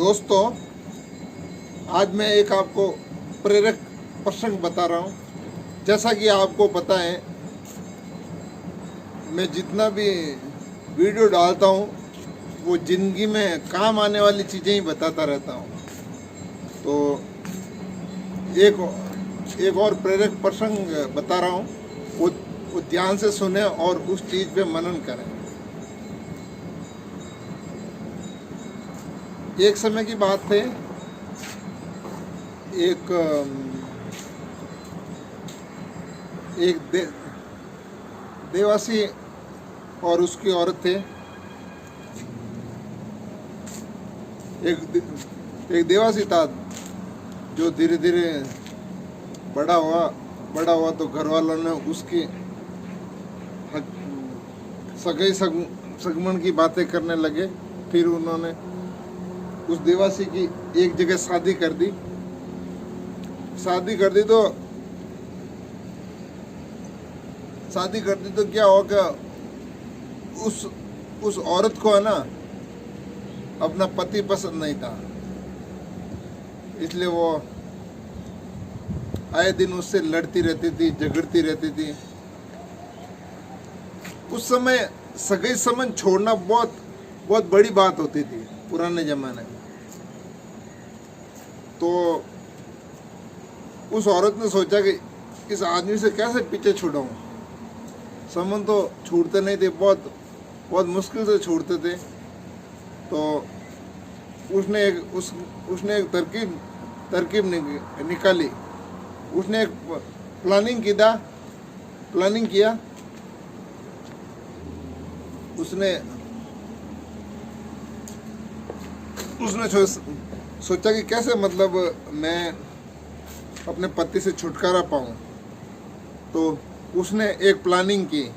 दोस्तों, आज मैं एक आपको प्रेरक प्रसंग बता रहा हूँ। जैसा कि आपको पता है, मैं जितना भी वीडियो डालता हूँ वो ज़िंदगी में काम आने वाली चीज़ें ही बताता रहता हूँ। तो एक और प्रेरक प्रसंग बता रहा हूँ, वो ध्यान से सुने और उस चीज़ पे मनन करें। एक समय की बात है, एक देवासी और उसकी औरत थे। एक देवासी था जो धीरे धीरे बड़ा हुआ तो घर वालों ने उसकी सगाई सगमन की बातें करने लगे। फिर उन्होंने उस देवासी की एक जगह शादी कर दी तो क्या होगा, उस औरत को है ना, अपना पति पसंद नहीं था, इसलिए वो आए दिन उससे लड़ती रहती थी, झगड़ती रहती थी। उस समय सगाई संबंध छोड़ना बहुत बड़ी बात होती थी पुराने जमाने में। तो उस औरत ने सोचा कि इस आदमी से कैसे पीछे छुड़ाऊं। संबंध तो छूटते नहीं थे, बहुत मुश्किल से छूटते थे। तो उसने एक तरकीब निकाली। उसने एक प्लानिंग किया। उसने सोचा कि कैसे मतलब मैं अपने पति से छुटकारा पाऊं। तो उसने एक प्लानिंग की।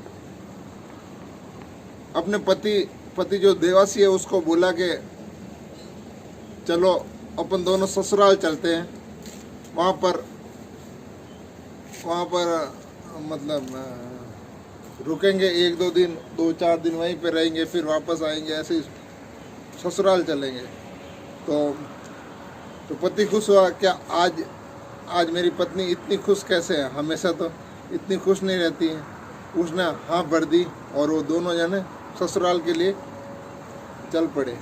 अपने पति जो देवासी है उसको बोला कि चलो अपन दोनों ससुराल चलते हैं। वहाँ पर मतलब रुकेंगे 1-2 दिन, 2-4 दिन वहीं पे रहेंगे, फिर वापस आएंगे, ऐसे ही ससुराल चलेंगे। तो पति खुश हुआ। क्या आज मेरी पत्नी इतनी खुश कैसे है, हमेशा तो इतनी खुश नहीं रहती है। उसने हाँ भर दी और वो दोनों जने ससुराल के लिए चल पड़े।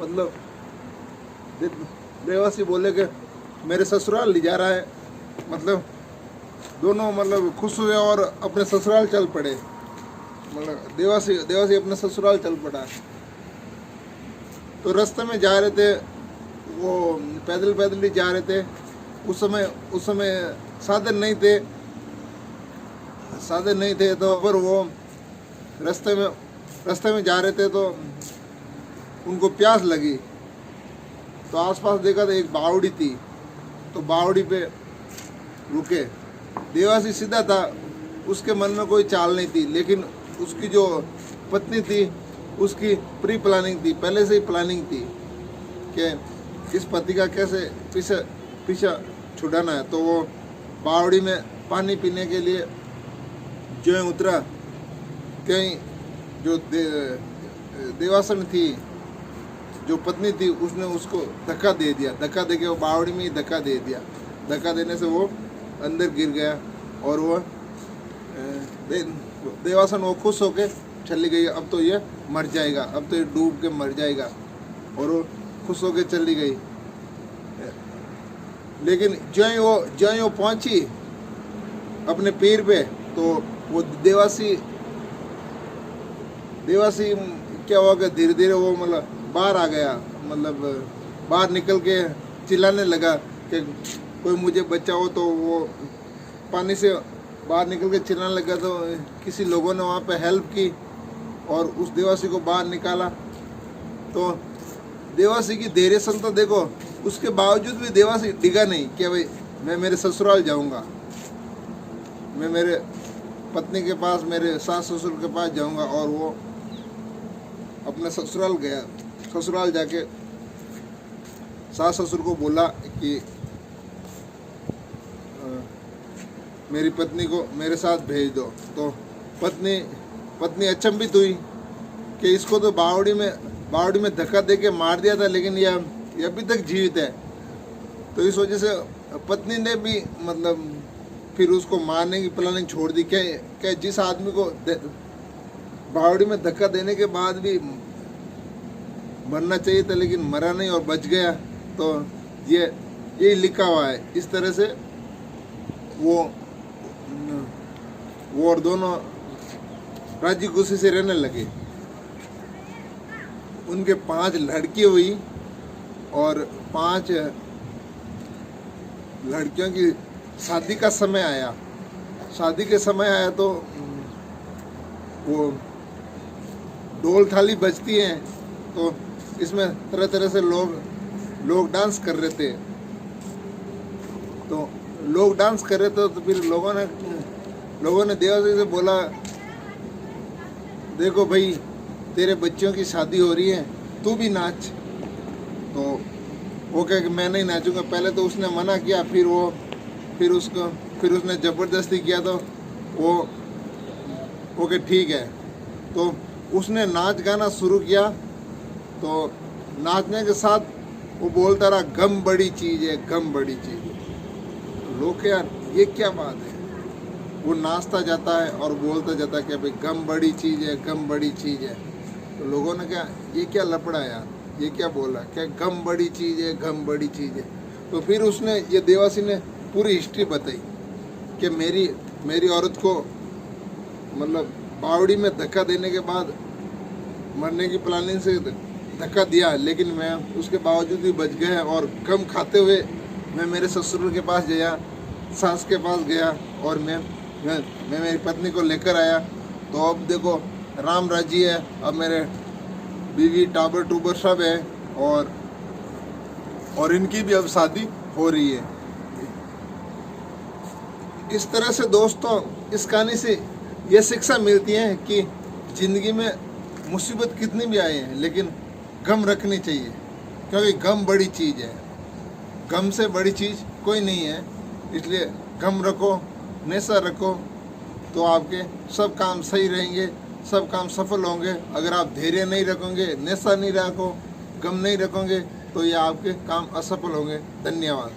मतलब देवासी बोले कि मेरे ससुराल ले जा रहा है, मतलब दोनों मतलब खुश हुए और अपने ससुराल चल पड़े। मतलब देवासी अपने ससुराल चल पड़ा। तो रास्ते में जा रहे थे, वो पैदल ही जा रहे थे। उस समय साधन नहीं थे। तो पर वो रास्ते में जा रहे थे तो उनको प्यास लगी। तो आसपास देखा तो एक बावड़ी थी, तो बावड़ी पे रुके। देवासी सीधा था, उसके मन में कोई चाल नहीं थी, लेकिन उसकी जो पत्नी थी उसकी प्री प्लानिंग थी, पहले से ही प्लानिंग थी कि इस पति का कैसे पीछा छुड़ाना है। तो वो बावड़ी में पानी पीने के लिए जो उतरा, कहीं जो देवासन थी, जो पत्नी थी, उसने उसको धक्का दे के वो बावड़ी में ही धक्का दे दिया। धक्का देने से वो अंदर गिर गया और वो देवासन वो खुश होके चली गई। अब तो ये मर जाएगा, अब तो ये डूब के मर जाएगा, और वो खुश होके चली गई। लेकिन जो ही वो पहुंची अपने पीर पे, तो वो देवासी क्या हुआ कि धीरे धीरे वो मतलब बाहर आ गया। मतलब बाहर निकल के चिल्लाने लगा कि कोई मुझे बचाओ। तो वो पानी से बाहर निकल के चिल्लाने लगा। तो किसी लोगों ने वहाँ पे हेल्प की और उस देवासी को बाहर निकाला। तो देवासी की धैर्य क्षमता देखो, उसके बावजूद भी देवासी डिगा नहीं कि भाई मैं मेरे ससुराल जाऊंगा, मैं मेरे पत्नी के पास, मेरे सास ससुर के पास जाऊंगा। और वो अपने ससुराल गया। ससुराल जाके सास ससुर को बोला कि मेरी पत्नी को मेरे साथ भेज दो। तो पत्नी अचंभित हुई कि इसको तो बावड़ी में धक्का दे के मार दिया था, लेकिन यह ये अभी तक जीवित है। तो इस वजह से पत्नी ने भी मतलब फिर उसको मारने की प्लानिंग छोड़ दी। क्या जिस आदमी को बावड़ी में धक्का देने के बाद भी मरना चाहिए था लेकिन मरा नहीं और बच गया, तो ये लिखा हुआ है। इस तरह से वो और दोनों राजी खुशी से रहने लगे। उनके 5 लड़की हुई और 5 लड़कियों की शादी का समय आया। शादी के समय आया तो वो ढोल थाली बजती है, तो इसमें तरह तरह से लोग डांस कर रहे थे। तो लोग डांस कर रहे थे तो फिर लोगों ने देवासी से बोला, देखो भाई तेरे बच्चों की शादी हो रही है, तू भी नाच। तो वो कहे कि मैं नहीं नाचूंगा। पहले तो उसने मना किया, फिर उसने ज़बरदस्ती किया, तो वो कहे ठीक है। तो उसने नाच गाना शुरू किया। तो नाचने के साथ वो बोलता रहा, गम बड़ी चीज़ है, गम बड़ी चीज़ है। तो लोग यार ये क्या बात है। वो नाचता जाता है और बोलता जाता है कि भाई गम बड़ी चीज़ है, गम बड़ी चीज़ है। तो लोगों ने क्या, ये क्या लफड़ा यार, ये क्या बोला, क्या गम बड़ी चीज़ है, गम बड़ी चीज़ है। तो फिर उसने, ये देवासी ने पूरी हिस्ट्री बताई कि मेरी औरत को मतलब बावड़ी में धक्का देने के बाद मरने की प्लानिंग से धक्का दिया, लेकिन मैं उसके बावजूद भी बच गया। और गम खाते हुए मैं मेरे ससुर के पास गया, सास के पास गया और मैं मेरी पत्नी को लेकर आया। तो अब देखो राम राजी है, अब मेरे बीवी टाबर टूबर सब है और इनकी भी अब शादी हो रही है। इस तरह से दोस्तों इस कहानी से ये शिक्षा मिलती है कि ज़िंदगी में मुसीबत कितनी भी आए हैं लेकिन गम रखनी चाहिए, क्योंकि गम बड़ी चीज़ है। गम से बड़ी चीज़ कोई नहीं है, इसलिए गम रखो, नेशा रखो, तो आपके सब काम सही रहेंगे, सब काम सफल होंगे। अगर आप धैर्य नहीं रखोगे, नेशा नहीं रखो, गम नहीं रखोगे, तो ये आपके काम असफल होंगे। धन्यवाद।